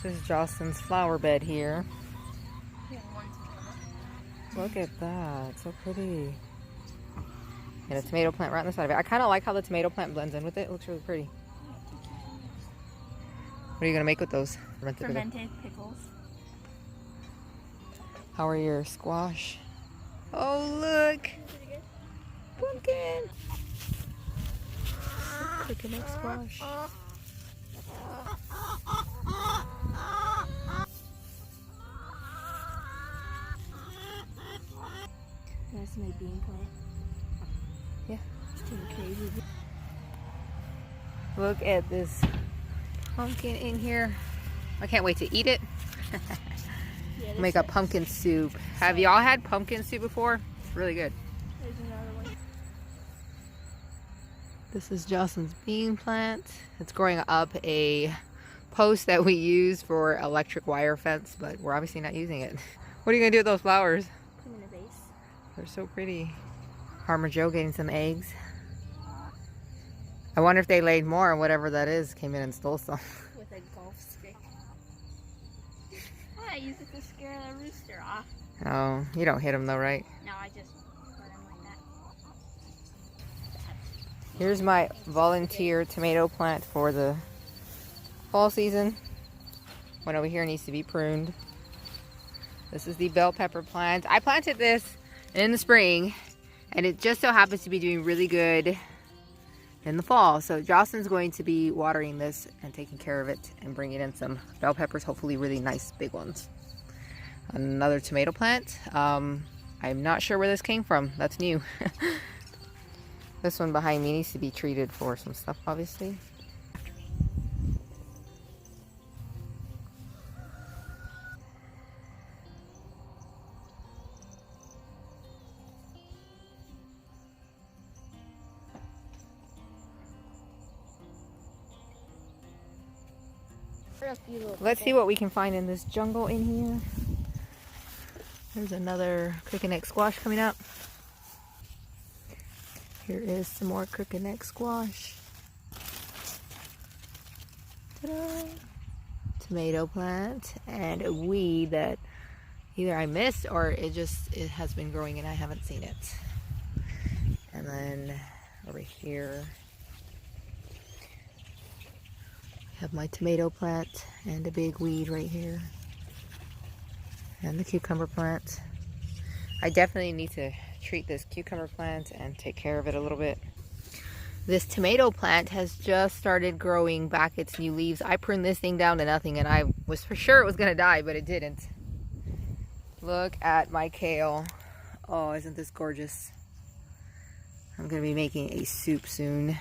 This is Jocelyn's flower bed here. Look at that, so pretty. And a tomato plant right on the side of it. I kind of like how the tomato plant blends in with it. It looks really pretty. What are you going to make with those? Fermented pickles. How are your squash? Oh, look! Pumpkin! Picking up squash. That's my bean plant. Yeah. It's too crazy. Look at this pumpkin in here. I can't wait to eat it. Yeah, Make a pumpkin soup. Have y'all had pumpkin soup before? It's really good. There's another one. This is Jocelyn's bean plant. It's growing up a post that we use for electric wire fence, but we're obviously not using it. What are you gonna do with those flowers? Put them in a vase. They're so pretty. Farmer Joe getting some eggs. I wonder if they laid more and whatever that is came in and stole some. With a golf stick. I use it to scare the rooster off. Oh, you don't hit them though, right? No, I just put them like that. Here's my volunteer tomato plant for the fall season. One over here needs to be pruned. This is the bell pepper plant. I planted this in the spring and it just so happens to be doing really good in the fall. So Jocelyn's going to be watering this and taking care of it and bringing in some bell peppers, hopefully really nice big ones. Another tomato plant. I'm not sure where this came from. That's new. This one behind me needs to be treated for some stuff, obviously. Let's see what we can find in this jungle in here. There's another crooked neck squash coming up. Here is some more crooked neck squash. Ta-da! Tomato plant and a weed that either I missed or it has been growing and I haven't seen it. And then over here I have my tomato plant and a big weed right here. And the cucumber plant. I definitely need to treat this cucumber plant and take care of it a little bit. This tomato plant has just started growing back its new leaves. I pruned this thing down to nothing and I was for sure it was gonna die, but it didn't. Look at my kale. Oh, isn't this gorgeous? I'm gonna be making a soup soon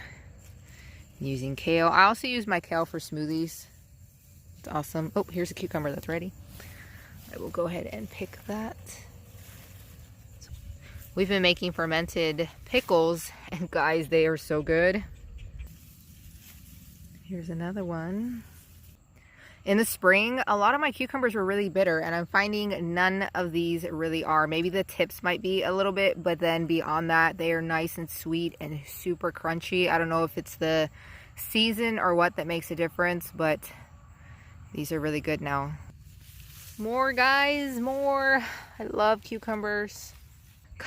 using kale. I also use my kale for smoothies. It's awesome. Oh, here's a cucumber that's ready. I will go ahead and pick that. We've been making fermented pickles and guys, they are so good. Here's another one. In the spring, a lot of my cucumbers were really bitter and I'm finding none of these really are. Maybe the tips might be a little bit, but then beyond that, they are nice and sweet and super crunchy. I don't know if it's the season or what that makes a difference, but these are really good now. More guys, more. I love cucumbers.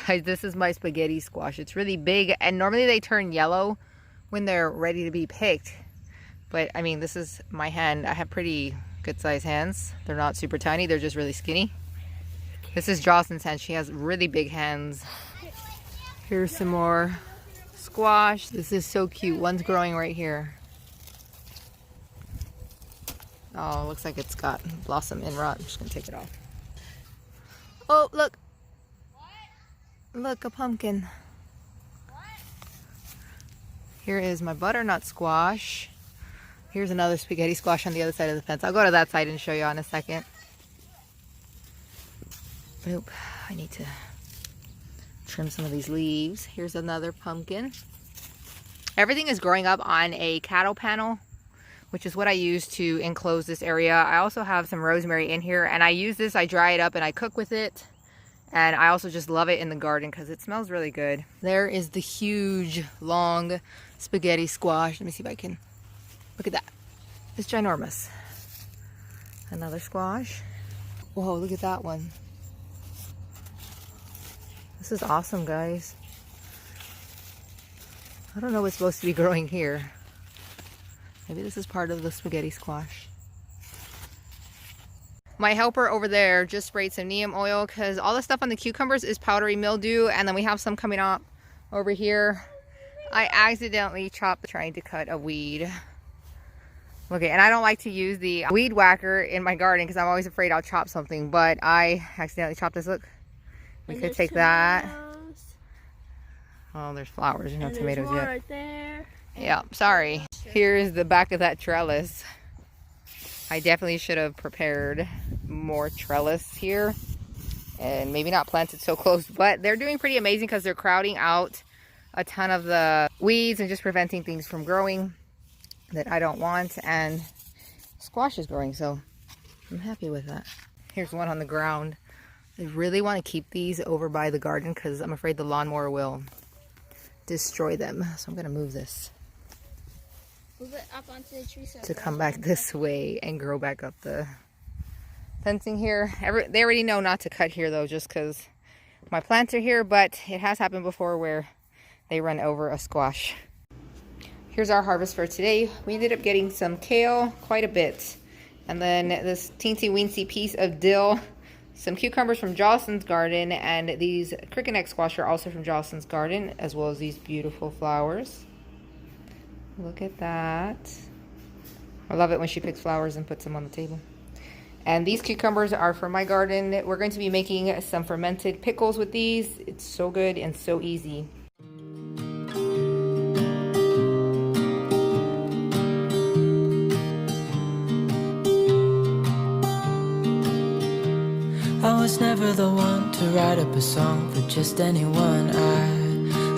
Guys, this is my spaghetti squash. It's really big and normally they turn yellow when they're ready to be picked. But I mean, this is my hand. I have pretty good sized hands. They're not super tiny, they're just really skinny. This is Jocelyn's hand. She has really big hands. Here's some more squash. This is so cute. One's growing right here. Oh, looks like it's got blossom end rot. I'm just gonna take it off. Oh, look. Look, a pumpkin. Here is my butternut squash. Here's another spaghetti squash on the other side of the fence. I'll go to that side and show you in a second. Oop, I need to trim some of these leaves. Here's another pumpkin. Everything is growing up on a cattle panel, which is what I use to enclose this area. I also have some rosemary in here and I use this, I dry it up and I cook with it. And I also just love it in the garden because it smells really good. There is the huge, long spaghetti squash. Let me see if I can, look at that. It's ginormous. Another squash. Whoa, look at that one. This is awesome, guys. I don't know what's supposed to be growing here. Maybe this is part of the spaghetti squash. My helper over there just sprayed some neem oil because all the stuff on the cucumbers is powdery mildew, and then we have some coming up over here. I accidentally chopped trying to cut a weed. Okay, and I don't like to use the weed whacker in my garden because I'm always afraid I'll chop something, but I accidentally chopped this. Look, we could take that. Oh, there's flowers. There's no tomatoes yet. Right there. Yeah, sorry. Here's the back of that trellis. I definitely should have prepared more trellis here and maybe not planted so close, but they're doing pretty amazing because they're crowding out a ton of the weeds and just preventing things from growing that I don't want, and squash is growing, so I'm happy with that. Here's one on the ground. I really want to keep these over by the garden because I'm afraid the lawnmower will destroy them, so I'm going to move this. Move it up onto the tree so to come back this way and grow back up the fencing here. They already know not to cut here though, just because my plants are here, but it has happened before where they run over a squash. Here's our harvest for today. We ended up getting some kale, quite a bit, and then this teensy weensy piece of dill, some cucumbers from Jocelyn's garden, and these cricket neck squash are also from Jocelyn's garden, as well as these beautiful flowers. Look at that. I love it when she picks flowers and puts them on the table. And these cucumbers are from my garden. We're going to be making some fermented pickles with these. It's so good and so easy. I was never the one to write up a song for just anyone.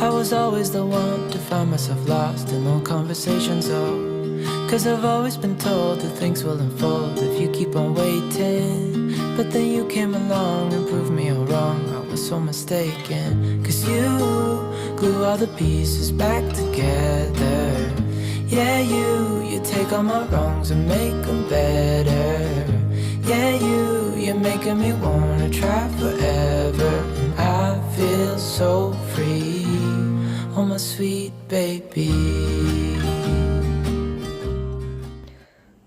I was always the one to find myself lost in old conversations. Oh, 'cause I've always been told that things will unfold if you keep on waiting. But then you came along and proved me all wrong. I was so mistaken, 'cause you glue all the pieces back together. Yeah, you take all my wrongs and make them better. Yeah, you're making me wanna try forever. And I feel so free, oh my sweet baby.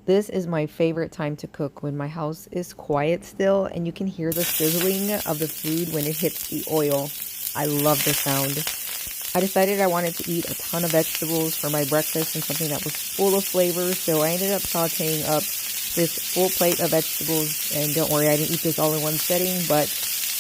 This is my favorite time to cook, when my house is quiet still and you can hear the sizzling of the food when it hits the oil. I love the sound. I decided I wanted to eat a ton of vegetables for my breakfast and something that was full of flavor, so I ended up sauteing up this full plate of vegetables, and don't worry, I didn't eat this all in one sitting, but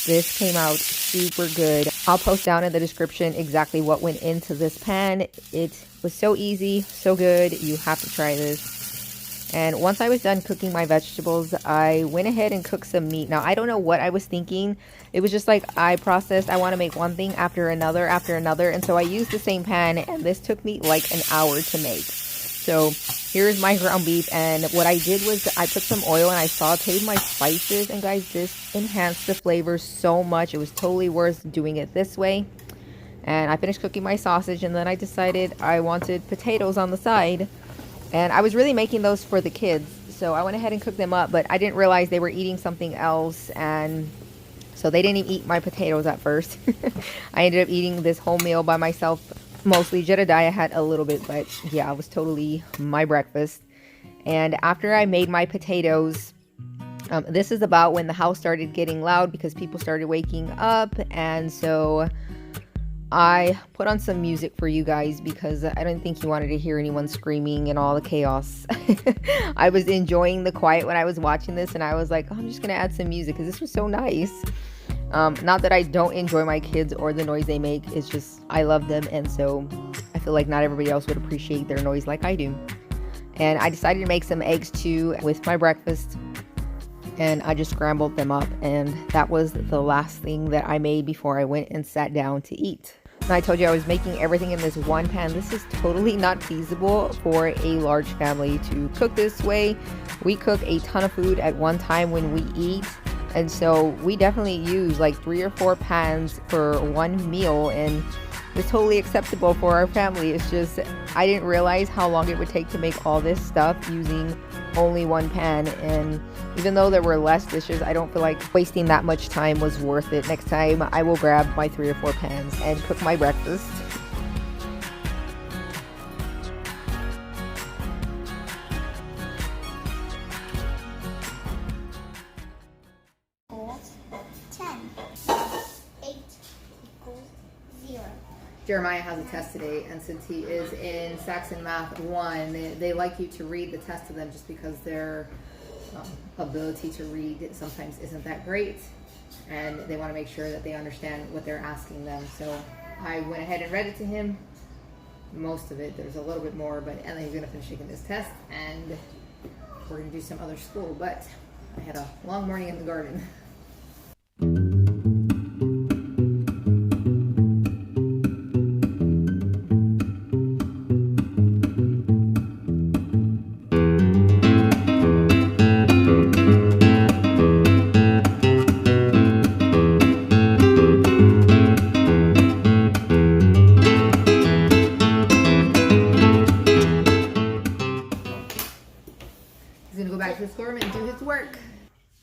this came out super good. I'll post down in the description exactly what went into this pan. It was so easy, so good. You have to try this. And once I was done cooking my vegetables, I went ahead and cooked some meat. Now, I don't know what I was thinking. It was just like I want to make one thing after another, and so I used the same pan, and this took me like an hour to make. So here's my ground beef, and what I did was I put some oil and I sauteed my spices, and guys, this enhanced the flavor so much. It was totally worth doing it this way. And I finished cooking my sausage, and then I decided I wanted potatoes on the side, and I was really making those for the kids, so I went ahead and cooked them up, but I didn't realize they were eating something else, and so they didn't even eat my potatoes at first. I ended up eating this whole meal by myself. Mostly Jedediah had a little bit, but yeah, it was totally my breakfast. And after I made my potatoes, this is about when the house started getting loud because people started waking up, and so I put on some music for you guys because I didn't think you wanted to hear anyone screaming and all the chaos. I was enjoying the quiet when I was watching this, and I was like, oh, I'm just gonna add some music because this was so nice. Not that I don't enjoy my kids or the noise they make, it's just I love them, and so I feel like not everybody else would appreciate their noise like I do. And I decided to make some eggs too with my breakfast, and I just scrambled them up, and that was the last thing that I made before I went and sat down to eat. And I told you I was making everything in this one pan. This is totally not feasible for a large family to cook this way. We cook a ton of food at one time when we eat, and so we definitely use like 3 or 4 pans for one meal, and It's totally acceptable for our family. It's just, I didn't realize how long it would take to make all this stuff using only one pan. And even though there were less dishes, I don't feel like wasting that much time was worth it. Next time I will grab my 3 or 4 pans and cook my breakfast. Jeremiah has a test today, and since he is in Saxon Math 1, they like you to read the test to them just because their ability to read sometimes isn't that great, and they want to make sure that they understand what they're asking them. So I went ahead and read it to him, most of it. There's a little bit more, but and then he's going to finish taking this test, and we're going to do some other school. But I had a long morning in the garden.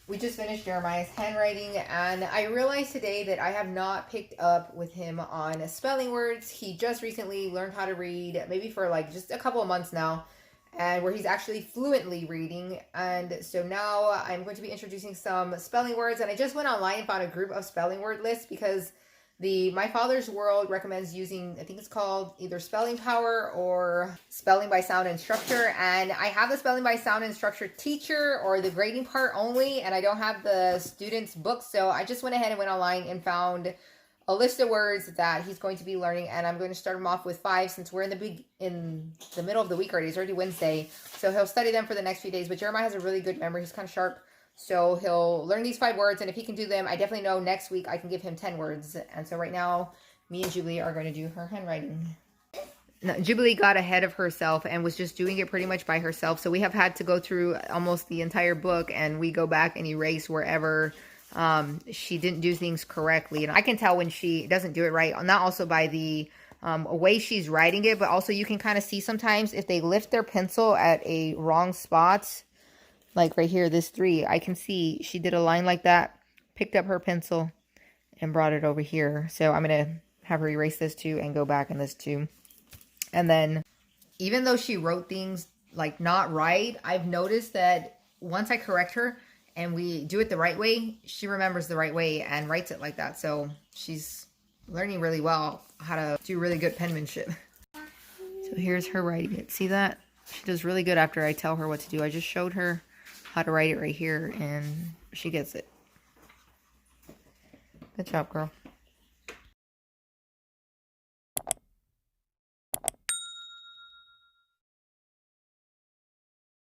We just finished Jeremiah's handwriting, and I realized today that I have not picked up with him on spelling words. He just recently learned how to read, maybe for like just a couple of months now, and where he's actually fluently reading. And so now I'm going to be introducing some spelling words, and I just went online and found a group of spelling word lists because My Father's World recommends using, I think it's called either Spelling Power or Spelling by Sound and Structure. And I have the Spelling by Sound and Structure teacher or the grading part only, and I don't have the student's book. So I just went ahead and went online and found a list of words that he's going to be learning. And I'm going to start him off with 5 since we're in the middle of the week already. It's already Wednesday. So he'll study them for the next few days. But Jeremiah has a really good memory. He's kind of sharp. So he'll learn these 5 words, and if he can do them, I definitely know next week I can give him 10 words. And so right now, me and Jubilee are going to do her handwriting. No, Jubilee got ahead of herself and was just doing it pretty much by herself. So we have had to go through almost the entire book, and we go back and erase wherever she didn't do things correctly. And I can tell when she doesn't do it right, not also by the way she's writing it, but also you can kind of see sometimes if they lift their pencil at a wrong spot. Like right here, this 3, I can see she did a line like that, picked up her pencil, and brought it over here. So I'm going to have her erase this too and go back in this too. And then even though she wrote things like not right, I've noticed that once I correct her and we do it the right way, she remembers the right way and writes it like that. So she's learning really well how to do really good penmanship. So here's her writing it. See that? She does really good after I tell her what to do. I just showed her how to write it right here, and she gets it. Good job, girl.